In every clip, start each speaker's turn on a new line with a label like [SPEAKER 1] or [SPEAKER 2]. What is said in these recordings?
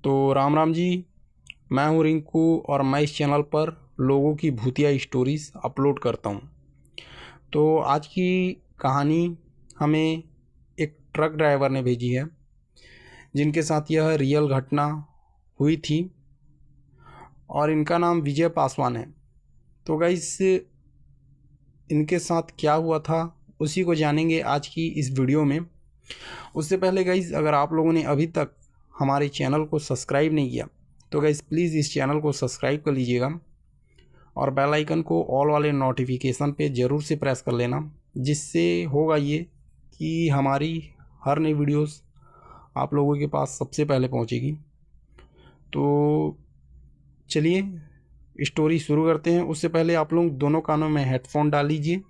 [SPEAKER 1] तो राम राम जी। मैं हूं रिंकू और मैं इस चैनल पर लोगों की भूतिया स्टोरीज़ अपलोड करता हूं। तो आज की कहानी हमें एक ट्रक ड्राइवर ने भेजी है, जिनके साथ यह रियल घटना हुई थी और इनका नाम विजय पासवान है। तो गाइस, इनके साथ क्या हुआ था उसी को जानेंगे आज की इस वीडियो में। उससे पहले गाइस, अगर आप लोगों ने अभी तक हमारे चैनल को सब्सक्राइब नहीं किया तो गाइस प्लीज़ इस चैनल को सब्सक्राइब कर लीजिएगा और बेल आइकन को ऑल वाले नोटिफिकेशन पे ज़रूर से प्रेस कर लेना, जिससे होगा ये कि हमारी हर नई वीडियोस आप लोगों के पास सबसे पहले पहुंचेगी। तो चलिए स्टोरी शुरू करते हैं। उससे पहले आप लोग दोनों कानों में हेडफोन डाल लीजिए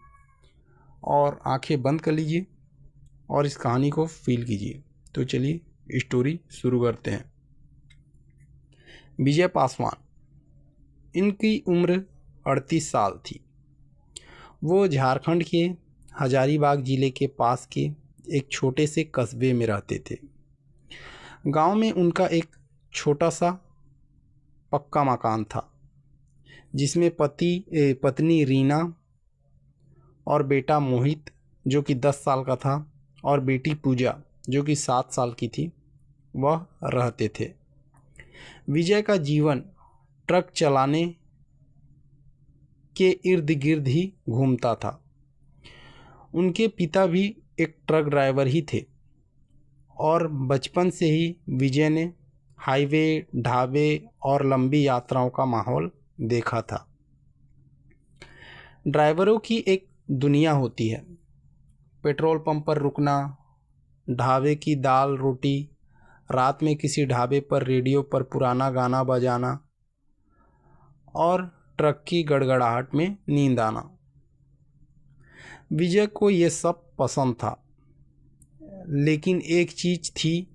[SPEAKER 1] और आंखें बंद कर लीजिए और इस कहानी को फील कीजिए। तो चलिए स्टोरी शुरू करते हैं। विजय पासवान, इनकी उम्र 38 साल थी। वो झारखंड के हजारीबाग ज़िले के पास के एक छोटे से कस्बे में रहते थे। गांव में उनका एक छोटा सा पक्का मकान था, जिसमें पत्नी रीना और बेटा मोहित जो कि 10 साल का था और बेटी पूजा जो कि 7 साल की थी, वह रहते थे। विजय का जीवन ट्रक चलाने के इर्द गिर्द ही घूमता था। उनके पिता भी एक ट्रक ड्राइवर ही थे और बचपन से ही विजय ने हाईवे, ढाबे और लंबी यात्राओं का माहौल देखा था। ड्राइवरों की एक दुनिया होती है। पेट्रोल पंप पर रुकना, ढाबे की दाल रोटी, रात में किसी ढाबे पर रेडियो पर पुराना गाना बजाना और ट्रक की गड़गड़ाहट में नींद आना। विजय को ये सब पसंद था, लेकिन एक चीज़ थी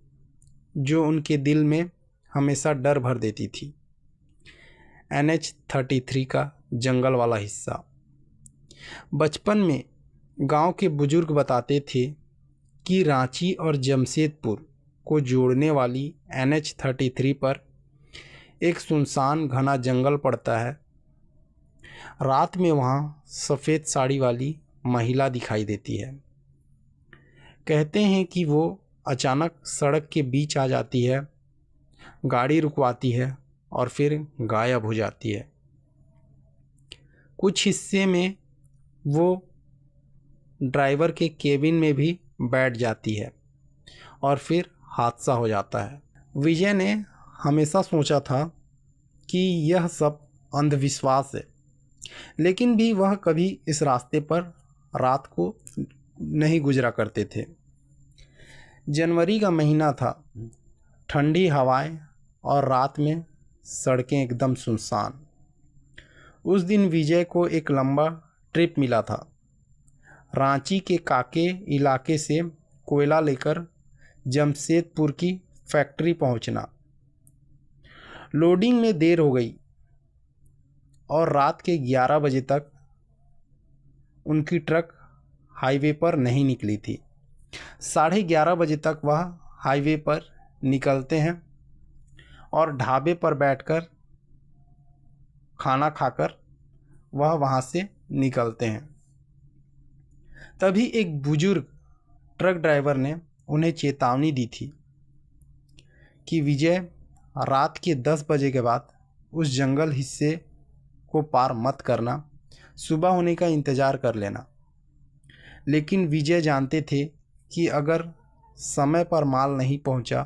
[SPEAKER 1] जो उनके दिल में हमेशा डर भर देती थी। NH-33 का जंगल वाला हिस्सा। बचपन में गांव के बुजुर्ग बताते थे कि रांची और जमशेदपुर को जोड़ने वाली NH-33 पर एक सुनसान घना जंगल पड़ता है। रात में वहाँ सफ़ेद साड़ी वाली महिला दिखाई देती है। कहते हैं कि वो अचानक सड़क के बीच आ जाती है, गाड़ी रुकवाती है और फिर गायब हो जाती है। कुछ हिस्से में वो ड्राइवर के केबिन में भी बैठ जाती है और फिर हादसा हो जाता है। विजय ने हमेशा सोचा था कि यह सब अंधविश्वास है, लेकिन भी वह कभी इस रास्ते पर रात को नहीं गुजरा करते थे। जनवरी का महीना था, ठंडी हवाएं और रात में सड़कें एकदम सुनसान। उस दिन विजय को एक लंबा ट्रिप मिला था। रांची के काके इलाके से कोयला लेकर जमशेदपुर की फैक्ट्री पहुंचना। लोडिंग में देर हो गई और रात के 11 बजे तक उनकी ट्रक हाईवे पर नहीं निकली थी। 11:30 बजे तक वह हाईवे पर निकलते हैं और ढाबे पर बैठकर खाना खाकर वह वहाँ से निकलते हैं। तभी एक बुजुर्ग ट्रक ड्राइवर ने उन्हें चेतावनी दी थी कि विजय, रात के 10 बजे के बाद उस जंगल हिस्से को पार मत करना, सुबह होने का इंतज़ार कर लेना। लेकिन विजय जानते थे कि अगर समय पर माल नहीं पहुंचा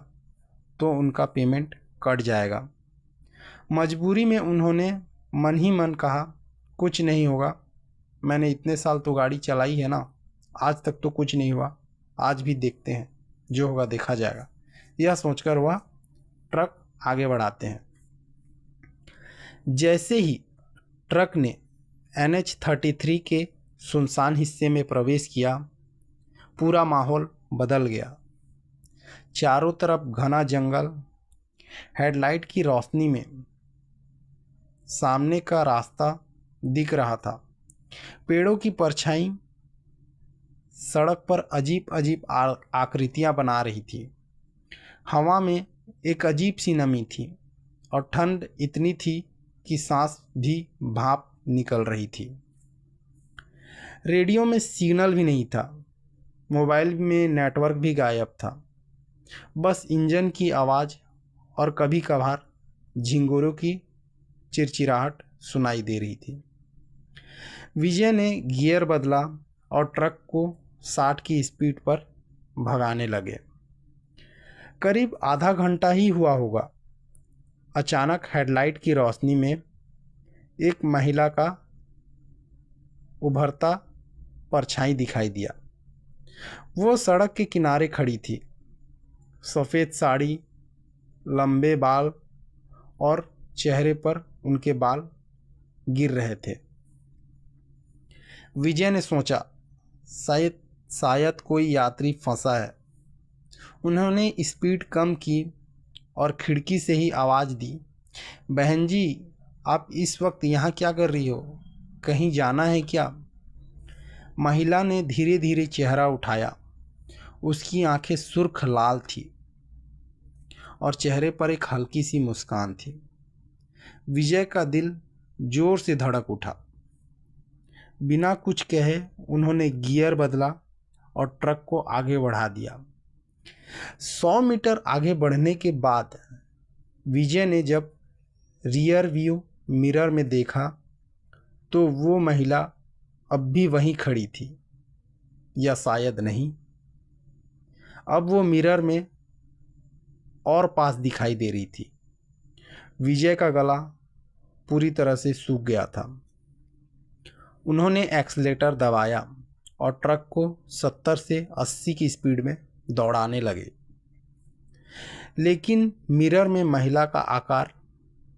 [SPEAKER 1] तो उनका पेमेंट कट जाएगा। मजबूरी में उन्होंने मन ही मन कहा, कुछ नहीं होगा, मैंने इतने साल तो गाड़ी चलाई है ना, आज तक तो कुछ नहीं हुआ, आज भी देखते हैं, जो होगा देखा जाएगा। यह सोचकर वह ट्रक आगे बढ़ाते हैं। जैसे ही ट्रक ने NH-33 के सुनसान हिस्से में प्रवेश किया, पूरा माहौल बदल गया। चारों तरफ घना जंगल, हेडलाइट की रोशनी में सामने का रास्ता दिख रहा था। पेड़ों की परछाई सड़क पर अजीब अजीब आकृतियां बना रही थी। हवा में एक अजीब सी नमी थी और ठंड इतनी थी कि सांस भी भाप निकल रही थी। रेडियो में सिग्नल भी नहीं था, मोबाइल में नेटवर्क भी गायब था। बस इंजन की आवाज़ और कभी कभार झिंगुरों की चिरचिराहट सुनाई दे रही थी। विजय ने गियर बदला और ट्रक को 60 की स्पीड पर भगाने लगे। करीब आधा घंटा ही हुआ होगा, अचानक हेडलाइट की रोशनी में एक महिला का उभरता परछाई दिखाई दिया। वो सड़क के किनारे खड़ी थी, सफ़ेद साड़ी, लंबे बाल और चेहरे पर उनके बाल गिर रहे थे। विजय ने सोचा शायद कोई यात्री फंसा है। उन्होंने स्पीड कम की और खिड़की से ही आवाज़ दी, बहन जी, आप इस वक्त यहाँ क्या कर रही हो? कहीं जाना है क्या? महिला ने धीरे धीरे चेहरा उठाया। उसकी आंखें सुर्ख लाल थी और चेहरे पर एक हल्की सी मुस्कान थी। विजय का दिल जोर से धड़क उठा। बिना कुछ कहे उन्होंने गियर बदला और ट्रक को आगे बढ़ा दिया। 100 मीटर आगे बढ़ने के बाद विजय ने जब रियर व्यू मिरर में देखा तो वो महिला अब भी वहीं खड़ी थी, या शायद नहीं, अब वो मिरर में और पास दिखाई दे रही थी। विजय का गला पूरी तरह से सूख गया था। उन्होंने एक्सीलेटर दबाया और ट्रक को 70 से 80 की स्पीड में दौड़ाने लगे। लेकिन मिरर में महिला का आकार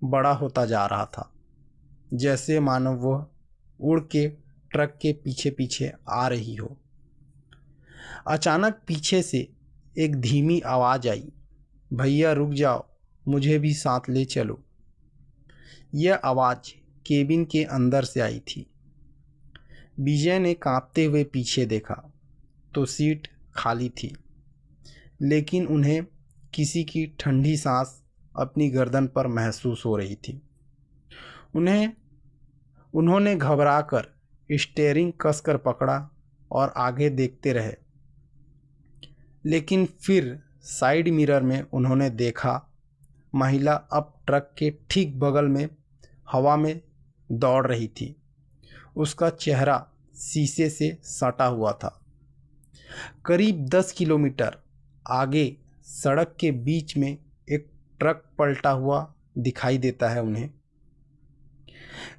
[SPEAKER 1] बड़ा होता जा रहा था, जैसे मानो वह उड़ के ट्रक के पीछे पीछे आ रही हो। अचानक पीछे से एक धीमी आवाज़ आई, भैया रुक जाओ, मुझे भी साथ ले चलो। यह आवाज़ केबिन के अंदर से आई थी। विजय ने कांपते हुए पीछे देखा तो सीट खाली थी, लेकिन उन्हें किसी की ठंडी सांस अपनी गर्दन पर महसूस हो रही थी। उन्होंने घबराकर स्टीयरिंग कसकर पकड़ा और आगे देखते रहे। लेकिन फिर साइड मिरर में उन्होंने देखा महिला अब ट्रक के ठीक बगल में हवा में दौड़ रही थी। उसका चेहरा शीशे से सटा हुआ था। करीब 10 किलोमीटर आगे सड़क के बीच में एक ट्रक पलटा हुआ दिखाई देता है उन्हें।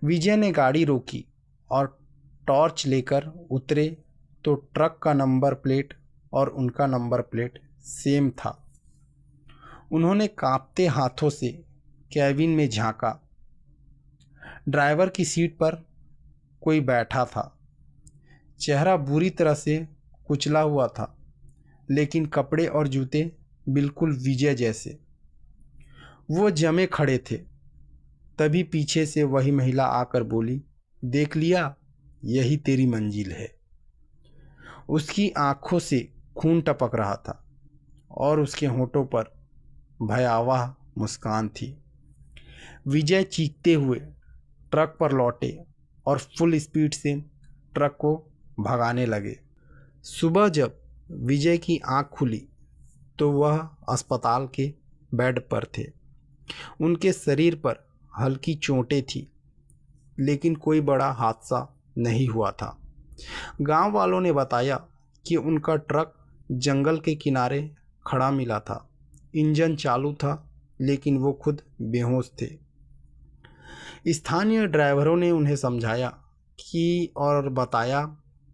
[SPEAKER 1] विजय ने गाड़ी रोकी और टॉर्च लेकर उतरे तो ट्रक का नंबर प्लेट और उनका नंबर प्लेट सेम था। उन्होंने कांपते हाथों से कैबिन में झांका। ड्राइवर की सीट पर कोई बैठा था। चेहरा बुरी तरह से कुचला हुआ था, लेकिन कपड़े और जूते बिल्कुल विजय जैसे। वो जमे खड़े थे। तभी पीछे से वही महिला आकर बोली, देख लिया, यही तेरी मंजिल है। उसकी आंखों से खून टपक रहा था और उसके होठों पर भयावह मुस्कान थी। विजय चीखते हुए ट्रक पर लौटे और फुल स्पीड से ट्रक को भगाने लगे। सुबह जब विजय की आंख खुली तो वह अस्पताल के बेड पर थे। उनके शरीर पर हल्की चोटें थी, लेकिन कोई बड़ा हादसा नहीं हुआ था। गांव वालों ने बताया कि उनका ट्रक जंगल के किनारे खड़ा मिला था। इंजन चालू था, लेकिन वो खुद बेहोश थे। स्थानीय ड्राइवरों ने उन्हें समझाया और बताया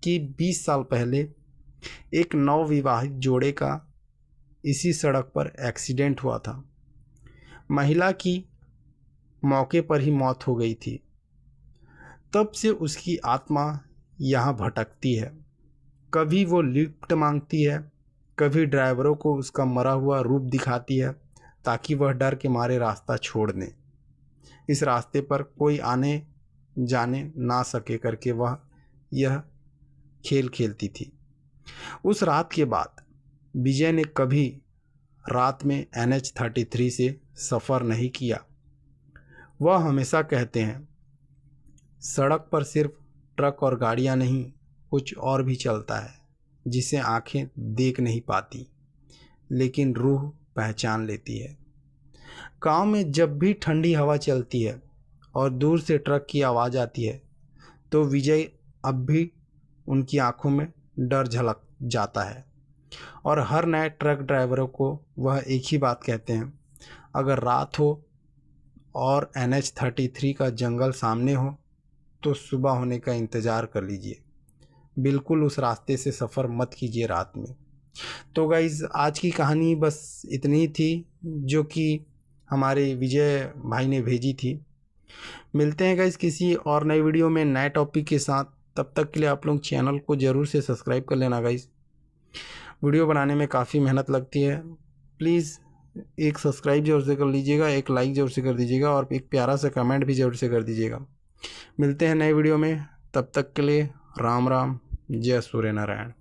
[SPEAKER 1] कि 20 साल पहले एक नवविवाहित जोड़े का इसी सड़क पर एक्सीडेंट हुआ था। महिला की मौके पर ही मौत हो गई थी। तब से उसकी आत्मा यहाँ भटकती है। कभी वो लिफ्ट मांगती है, कभी ड्राइवरों को उसका मरा हुआ रूप दिखाती है ताकि वह डर के मारे रास्ता छोड़ दें। इस रास्ते पर कोई आने जाने ना सके करके वह यह खेल खेलती थी। उस रात के बाद विजय ने कभी रात में NH-33 से सफ़र नहीं किया। वह हमेशा कहते हैं, सड़क पर सिर्फ ट्रक और गाड़ियाँ नहीं, कुछ और भी चलता है जिसे आंखें देख नहीं पाती लेकिन रूह पहचान लेती है। गांव में जब भी ठंडी हवा चलती है और दूर से ट्रक की आवाज़ आती है तो विजय अब भी उनकी आंखों में डर झलक जाता है और हर नए ट्रक ड्राइवरों को वह एक ही बात कहते हैं, अगर रात हो और NH-33 का जंगल सामने हो तो सुबह होने का इंतज़ार कर लीजिए, बिल्कुल उस रास्ते से सफ़र मत कीजिए रात में। तो गाइज़ आज की कहानी बस इतनी ही थी जो कि हमारे विजय भाई ने भेजी थी। मिलते हैं गाइज़ किसी और नई वीडियो में नए टॉपिक के साथ। तब तक के लिए आप लोग चैनल को ज़रूर से सब्सक्राइब कर लेना गाइज़। वीडियो बनाने में काफ़ी मेहनत लगती है, प्लीज़ एक सब्सक्राइब ज़रूर से कर लीजिएगा, एक लाइक ज़रूर से कर दीजिएगा और एक प्यारा सा कमेंट भी ज़रूर से कर दीजिएगा। मिलते हैं नए वीडियो में, तब तक के लिए राम राम, जय सूर्य नारायण।